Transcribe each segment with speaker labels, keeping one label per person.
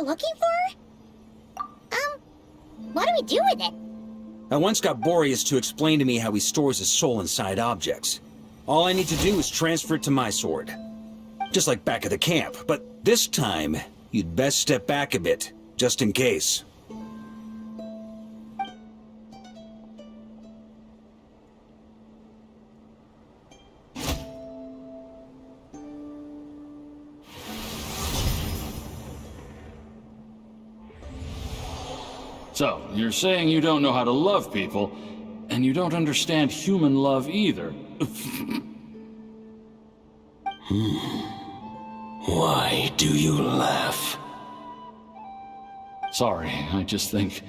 Speaker 1: we're looking for? What do we do with it?
Speaker 2: I once got Boreas to explain to me how he stores his soul inside objects. All I need to do is transfer it to my sword. Just like back at the camp, but this time, you'd best step back a bit, just in case.
Speaker 3: So, you're saying you don't know how to love people, and you don't understand human love either.
Speaker 4: Why do you laugh?
Speaker 3: Sorry, I just think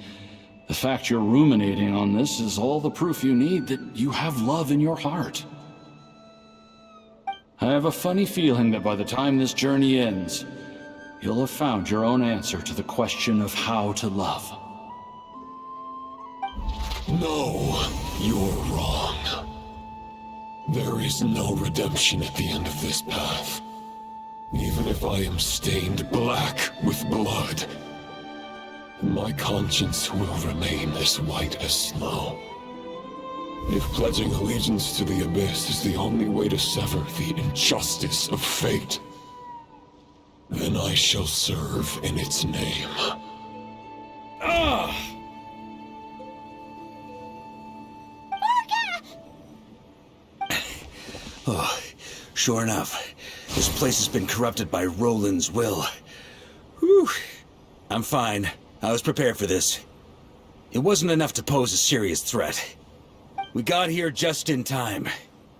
Speaker 3: the fact you're ruminating on this is all the proof you need that you have love in your heart. I have a funny feeling that by the time this journey ends, you'll have found your own answer to the question of how to love.
Speaker 4: No, you're wrong. There is no redemption at the end of this path. Even if I am stained black with blood, my conscience will remain as white as snow. If pledging allegiance to the Abyss is the only way to sever the injustice of fate, then I shall serve in its name.
Speaker 2: Oh, sure enough, this place has been corrupted by Roland's will. Whew. I'm fine. I was prepared for this. It wasn't enough to pose a serious threat. We got here just in time.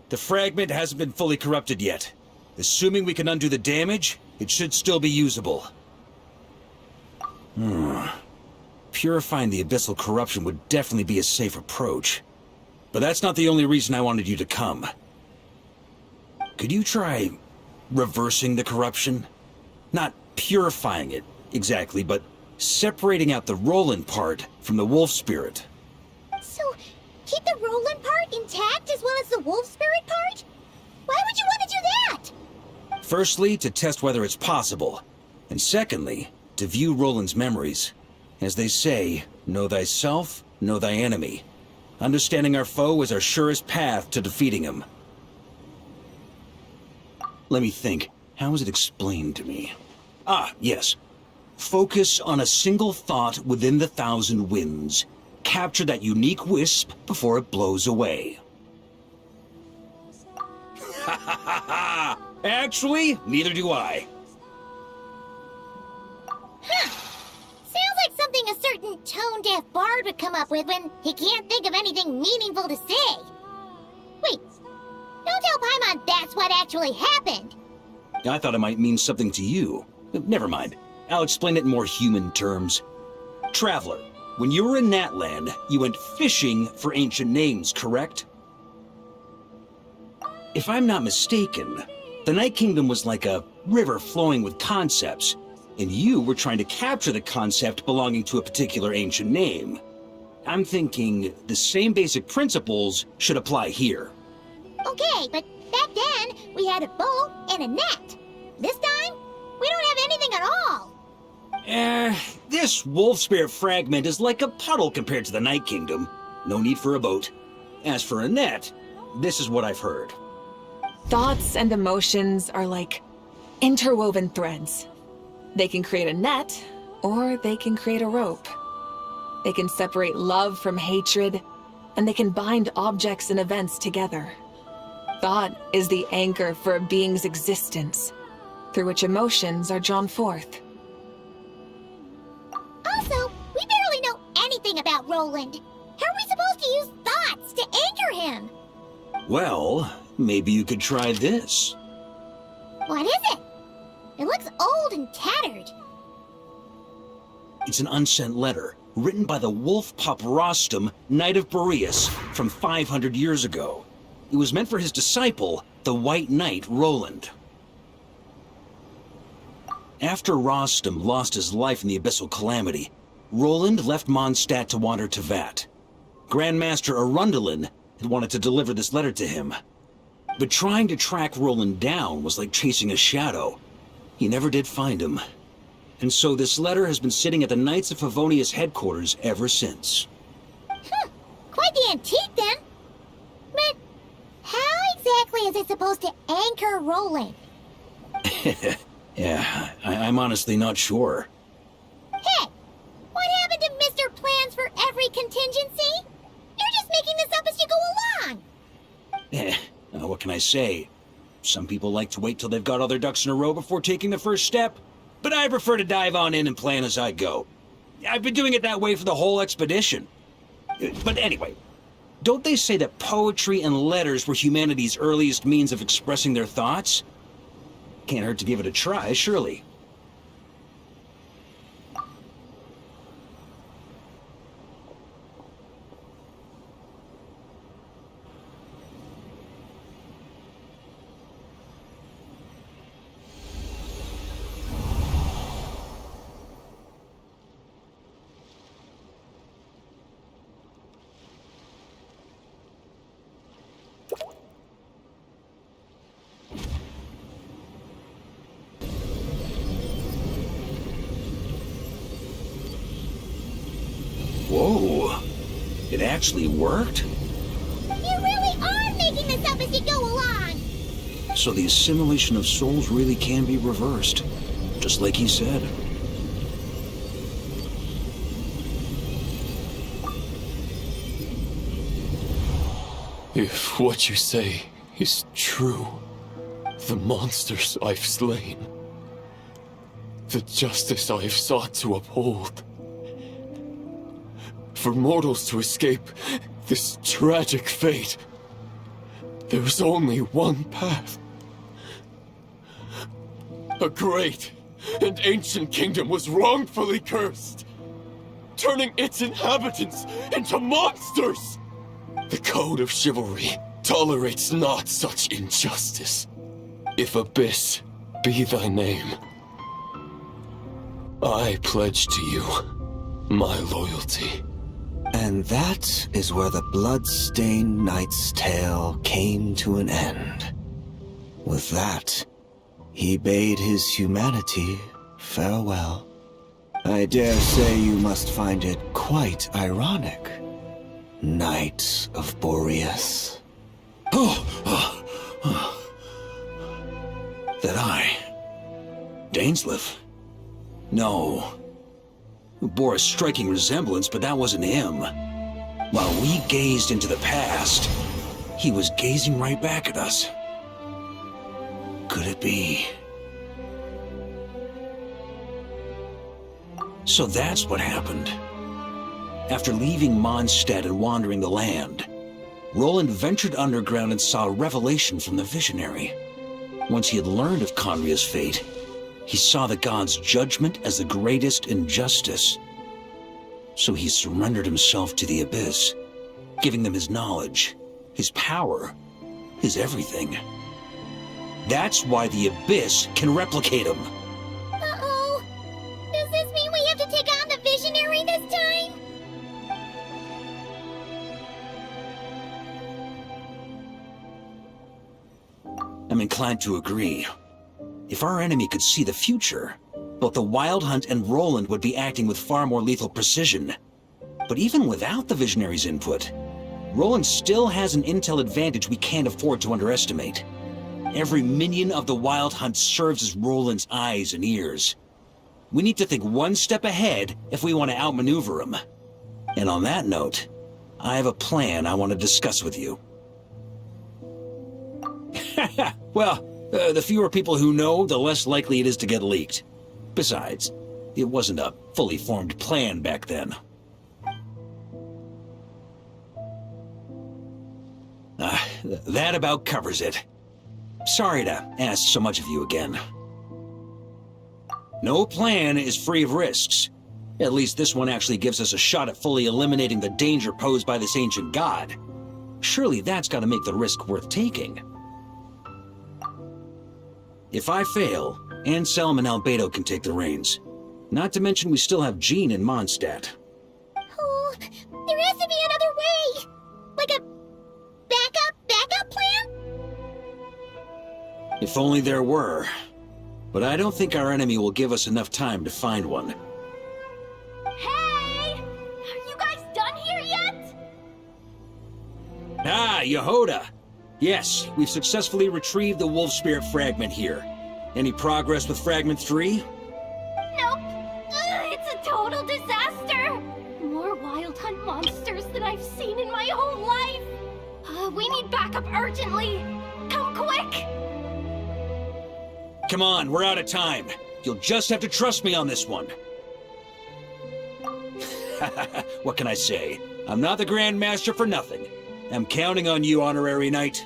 Speaker 2: The fragment hasn't been fully corrupted yet. Assuming we can undo the damage, it should still be usable. Purifying the abyssal corruption would definitely be a safe approach. But that's not the only reason I wanted you to come. Could you try reversing the corruption? Not purifying it, exactly, but separating out the Roland part from the wolf spirit.
Speaker 1: So, keep the Roland part intact as well as the wolf spirit part? Why would you want to do that?
Speaker 2: Firstly, to test whether it's possible. And secondly, to view Roland's memories. As they say, know thyself, know thy enemy. Understanding our foe is our surest path to defeating him. Let me think. How was it explained to me? Ah, yes. Focus on a single thought within the 1,000 winds. Capture that unique wisp before it blows away. Ha ha ha ha! Actually, neither do I.
Speaker 1: Huh. Sounds like something a certain tone-deaf bard would come up with when he can't think of anything meaningful to say. Wait, don't tell Paimon that's what actually happened.
Speaker 2: I thought it might mean something to you. Never mind. I'll explain it in more human terms. Traveler, when you were in Natland, you went fishing for ancient names, correct? If I'm not mistaken, the Night Kingdom was like a river flowing with concepts, and you were trying to capture the concept belonging to a particular ancient name. I'm thinking the same basic principles should apply here.
Speaker 1: Okay, but back then, we had a bow and a net. This time, we don't have anything at all.
Speaker 2: This wolf spirit fragment is like a puddle compared to the Night Kingdom. No need for a boat. As for a net, this is what I've heard.
Speaker 5: Thoughts and emotions are like interwoven threads. They can create a net, or they can create a rope. They can separate love from hatred, and they can bind objects and events together. Thought is the anchor for a being's existence, through which emotions are drawn forth.
Speaker 1: Also, we barely know anything about Roland. How are we supposed to use thoughts to anchor him?
Speaker 2: Well, maybe you could try this.
Speaker 1: What is it? It looks old and tattered.
Speaker 2: It's an unsent letter, written by the wolf pup Rostam, Knight of Boreas, from 500 years ago. It was meant for his disciple, the White Knight Roland. After Rostam lost his life in the Abyssal Calamity, Roland left Mondstadt to wander to Vat. Grandmaster Arundelen had wanted to deliver this letter to him. But trying to track Roland down was like chasing a shadow. He never did find him. And so this letter has been sitting at the Knights of Favonius headquarters ever since.
Speaker 1: Quite the antique, then. But how exactly is it supposed to anchor Roland?
Speaker 2: Yeah, I'm honestly not sure.
Speaker 1: Hey, what happened to Mr. Plans for every contingency? You're just making this up as you go along.
Speaker 2: What can I say? Some people like to wait till they've got all their ducks in a row before taking the first step, but I prefer to dive on in and plan as I go. I've been doing it that way for the whole expedition. But anyway, don't they say that poetry and letters were humanity's earliest means of expressing their thoughts? Can't hurt to give it a try, surely. Whoa, it actually worked?
Speaker 1: You really are making this up as you go along.
Speaker 2: So the assimilation of souls really can be reversed, just like he said.
Speaker 4: If what you say is true, the monsters I've slain, the justice I have sought to uphold, for mortals to escape this tragic fate, there's only one path. A great and ancient kingdom was wrongfully cursed, turning its inhabitants into monsters! The code of chivalry tolerates not such injustice. If Abyss be thy name, I pledge to you my loyalty.
Speaker 6: And that is where the blood-stained knight's tale came to an end. With that, he bade his humanity farewell. I dare say you must find it quite ironic, Knight of Boreas.
Speaker 2: That I... Dainsleif? No. Bore a striking resemblance, but that wasn't him. While we gazed into the past, he was gazing right back at us. Could it be? So that's what happened. After leaving Mondstadt and wandering the land, Roland ventured underground and saw a revelation from the Visionary. Once he had learned of Conria's fate, he saw the gods' judgment as the greatest injustice. So he surrendered himself to the Abyss, giving them his knowledge, his power, his everything. That's why the Abyss can replicate him.
Speaker 1: Uh-oh. Does this mean we have to take on the Visionary this time?
Speaker 2: I'm inclined to agree. If our enemy could see the future, both the Wild Hunt and Roland would be acting with far more lethal precision. But even without the Visionary's input, Roland still has an intel advantage we can't afford to underestimate. Every minion of the Wild Hunt serves as Roland's eyes and ears. We need to think one step ahead if we want to outmaneuver him. And on that note, I have a plan I want to discuss with you. Well, the fewer people who know, the less likely it is to get leaked. Besides, it wasn't a fully formed plan back then. That about covers it. Sorry to ask so much of you again. No plan is free of risks. At least this one actually gives us a shot at fully eliminating the danger posed by this ancient god. Surely that's got to make the risk worth taking. If I fail, Anselm and Albedo can take the reins. Not to mention we still have Jean in Mondstadt.
Speaker 1: Oh, there has to be another way! Like a backup plan?
Speaker 2: If only there were. But I don't think our enemy will give us enough time to find one.
Speaker 1: Hey! Are you guys done here yet?
Speaker 2: Ah, Yehoda! Yes, we've successfully retrieved the Wolf Spirit fragment here. Any progress with Fragment 3?
Speaker 1: Nope. It's a total disaster. More Wild Hunt monsters than I've seen in my whole life. We need backup urgently. Come quick!
Speaker 2: Come on, we're out of time. You'll just have to trust me on this one. What can I say? I'm not the Grand Master for nothing. I'm counting on you, Honorary Knight.